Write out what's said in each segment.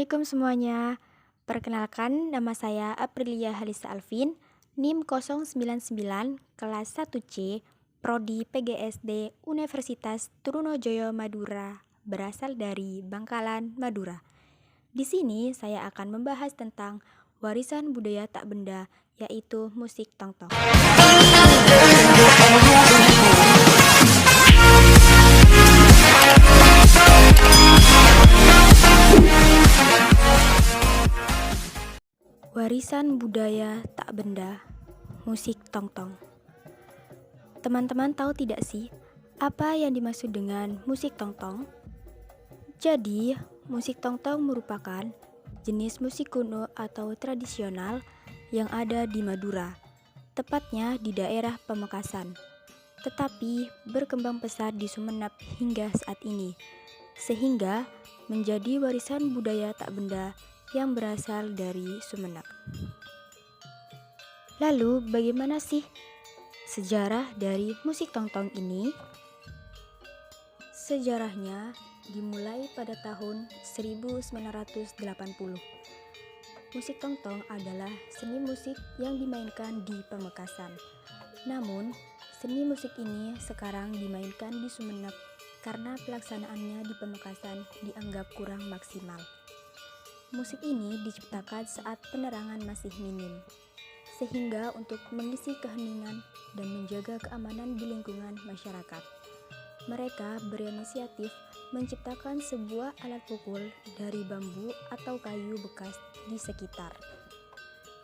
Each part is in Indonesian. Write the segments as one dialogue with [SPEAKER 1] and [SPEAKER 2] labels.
[SPEAKER 1] Assalamualaikum semuanya. Perkenalkan, nama saya Aprilia Halisa Alvin, NIM 099, kelas 1C, Prodi PGSD Universitas Trunojoyo Madura, berasal dari Bangkalan, Madura. Di sini saya akan membahas tentang warisan budaya tak benda, yaitu musik tongtong. Warisan budaya tak benda, musik tongtong. Teman-teman tahu tidak sih, apa yang dimaksud dengan musik tongtong? Jadi, musik tongtong merupakan jenis musik kuno atau tradisional yang ada di Madura, tepatnya di daerah Pamekasan, tetapi berkembang pesat di Sumeneb hingga saat ini, sehingga menjadi warisan budaya tak benda yang berasal dari Sumeneb. Lalu, bagaimana sih sejarah dari musik tongtong ini? Sejarahnya dimulai pada tahun 1980. Musik tongtong adalah seni musik yang dimainkan di Pamekasan. Namun, seni musik ini sekarang dimainkan di Sumeneb karena pelaksanaannya di Pamekasan dianggap kurang maksimal. Musik ini diciptakan saat penerangan masih minim, sehingga untuk mengisi keheningan dan menjaga keamanan di lingkungan masyarakat, mereka berinisiatif menciptakan sebuah alat pukul dari bambu atau kayu bekas di sekitar.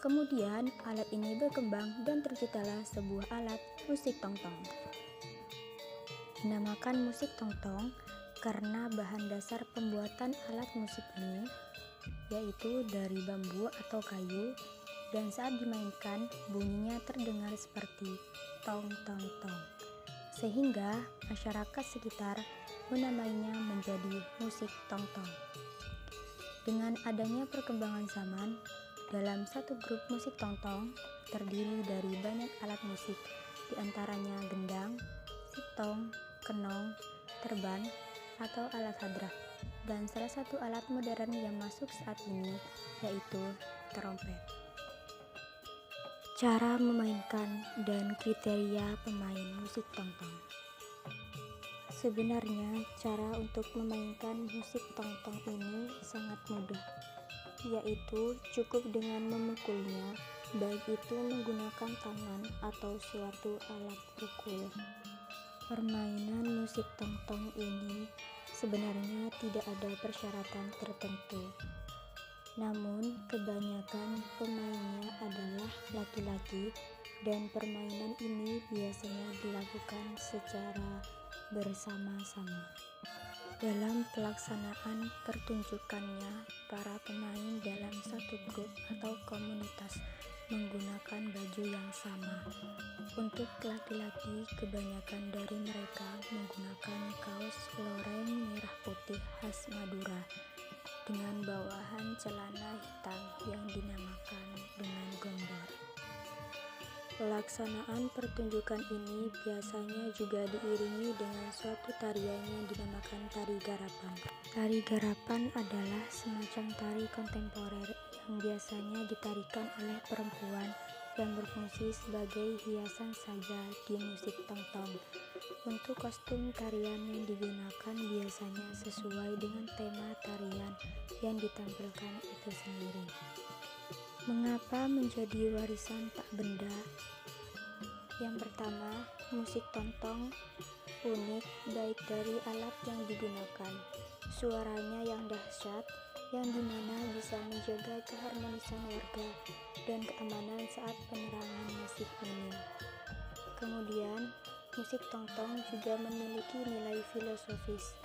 [SPEAKER 1] Kemudian alat ini berkembang dan terciptalah sebuah alat musik tongtong. Dinamakan musik tongtong karena bahan dasar pembuatan alat musik ini yaitu dari bambu atau kayu, dan saat dimainkan bunyinya terdengar seperti tong tong tong, sehingga masyarakat sekitar menamainya menjadi musik tongtong. Dengan adanya perkembangan zaman, dalam satu grup musik tongtong terdiri dari banyak alat musik, diantaranya gendang, sitong, kenong, terban, atau alat hadrah, dan salah satu alat modern yang masuk saat ini yaitu trompet. Cara memainkan dan kriteria pemain musik tongtong. Sebenarnya cara untuk memainkan musik tongtong ini sangat mudah, yaitu cukup dengan memukulnya, baik itu menggunakan tangan atau suatu alat pukul. Permainan musik tongtong ini sebenarnya tidak ada persyaratan tertentu, namun kebanyakan pemainnya adalah laki-laki, dan permainan ini biasanya dilakukan secara bersama-sama. Dalam pelaksanaan pertunjukannya, para pemain dalam satu grup atau komunitas menggunakan baju yang sama. Untuk laki-laki, kebanyakan dari mereka menggunakan kaos loreng merah putih khas Madura dengan bawahan celana hitam yang dinamakan dengan gondor. Pelaksanaan pertunjukan ini biasanya juga diiringi dengan suatu tarian yang dinamakan tari garapan. Tari garapan adalah semacam tari kontemporer yang biasanya ditarikan oleh perempuan yang berfungsi sebagai hiasan saja di musik tongtong. Untuk kostum tarian yang digunakan biasanya sesuai dengan tema tarian yang ditampilkan itu sendiri. Mengapa menjadi warisan tak benda? Yang pertama, musik tongtong unik baik dari alat yang digunakan, suaranya yang dahsyat, yang dimana bisa menjaga keharmonisan warga dan keamanan saat penerangan masih minim. Kemudian, musik tongtong juga memiliki nilai filosofis,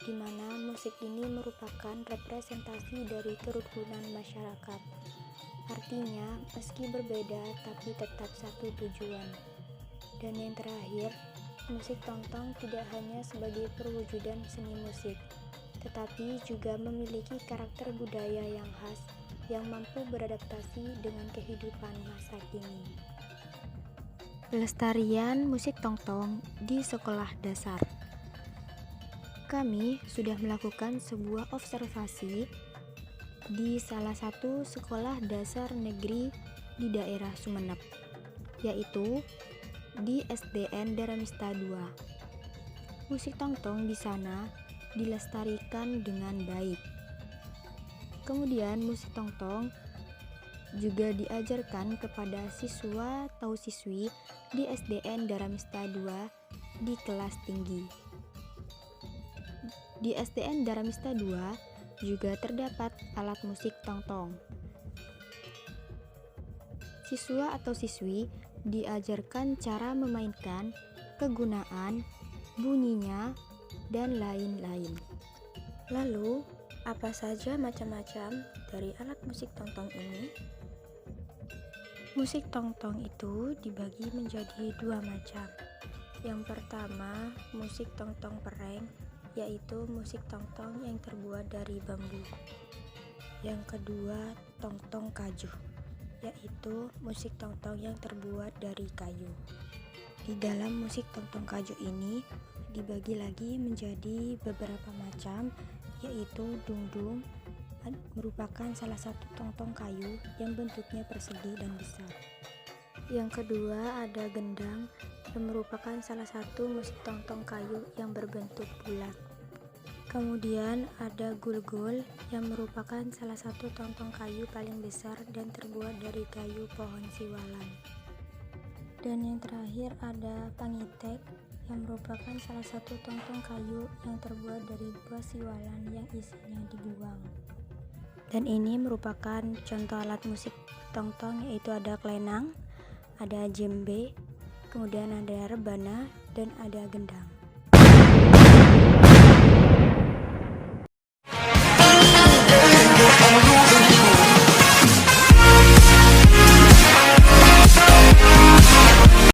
[SPEAKER 1] di mana musik ini merupakan representasi dari kerukunan masyarakat. Artinya, meski berbeda tapi tetap satu tujuan. Dan yang terakhir, musik tongtong tidak hanya sebagai perwujudan seni musik, tetapi juga memiliki karakter budaya yang khas yang mampu beradaptasi dengan kehidupan masa kini. Pelestarian musik tongtong di sekolah dasar. Kami sudah melakukan sebuah observasi di salah satu sekolah dasar negeri di daerah Sumeneb, yaitu di SDN Daramista 2. Musik tongtong di sana dilestarikan dengan baik. Kemudian musik tongtong juga diajarkan kepada siswa atau siswi di SDN Daramista 2 di kelas tinggi. Di SDN Daramista 2 juga terdapat alat musik tongtong. Siswa atau siswi diajarkan cara memainkan, kegunaan, bunyinya, dan lain-lain. Lalu, apa saja macam-macam dari alat musik tongtong ini? Musik tongtong itu dibagi menjadi dua macam. Yang pertama, musik tongtong pereng, yaitu musik tongtong yang terbuat dari bambu. Yang kedua, tongtong kajuh, yaitu musik tongtong yang terbuat dari kayu. Di dalam musik tongtong kajuh ini dibagi lagi menjadi beberapa macam, yaitu dungdung merupakan salah satu tongtong kayu yang bentuknya persegi dan besar. Yang kedua ada gendang yang merupakan salah satu musik tongtong kayu yang berbentuk bulat. Kemudian ada gulgul yang merupakan salah satu tongtong kayu paling besar dan terbuat dari kayu pohon siwalan. Dan yang terakhir ada pangitek yang merupakan salah satu tongtong kayu yang terbuat dari buah siwalan yang isinya dibuang. Dan ini merupakan contoh alat musik tongtong, yaitu ada klenang, ada djembe, kemudian ada rebana, dan ada gendang.